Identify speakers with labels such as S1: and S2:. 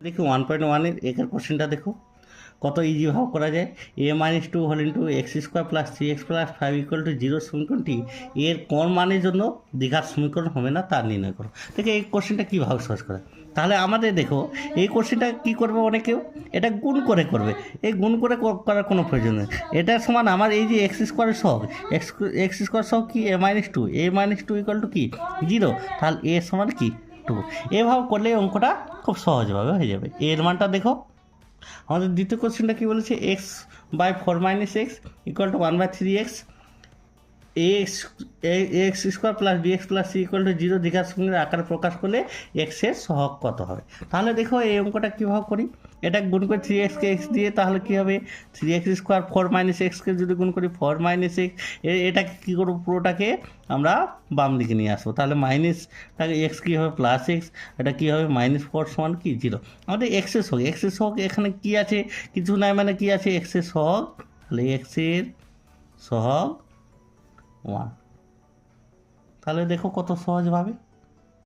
S1: দেখো 1.1 এর কোশ্চেনটা দেখো কত ইজি ভাবে করা যায়। a minus two whole into x square plus three x plus five equal to zero সমীকরণটি এর কোন মানের জন্য দ্বিঘাত সমীকরণ হবে না তা নির্ণয় করো। দেখো এই কোশ্চেনটা কীভাবে সহজ করা, তাহলে আমাদের দেখো এই কোশ্চেনটা কী করবে, অনেকেও এটা গুণ করে করবে। এই গুণ করে করার কোনো প্রয়োজন নেই। এটার সমান আমার এই যে এক্স স্কোয়ারের সহগ, এক্স স্কোয়ার সহগ কি a minus two equal to কি জিরো, তাহলে এ সমান কি টু। এভাবে করলে অঙ্কটা খুব সহজভাবে হয়ে যাবে। এর মানটা দেখো, আমাদের দ্বিতীয় কোশ্চেনটা কী বলেছে, x by four minus x equal to one by three x x square plus b x plus c equal to zero দ্বিঘাত সমীকরণের আকারে প্রকাশ করলে এক্সের সহগ কত হবে। তাহলে দেখো এই অঙ্কটা কীভাবে করি, এটা গুণ করে থ্রি এক্সকে এক্স দিয়ে তাহলে কী হবে, three x square four minus এক্সকে যদি গুণ করি ফোর মাইনাস এক্স, এটাকে কী করবো, পুরোটাকে আমরা বাম দিকে নিয়ে আসবো, তাহলে মাইনাসটাকে এক্স কী হবে প্লাস এক্স, এটা কী হবে মাইনাস ফোর সমান কি জিরো। আমাদের এক্সের সহগ এখানে কী আছে, কিছু নাই, মানে কী আছে এক্সের সহগ, তাহলে এক্সের সহগ ওয়ান। তাহলে দেখো কত সহজভাবে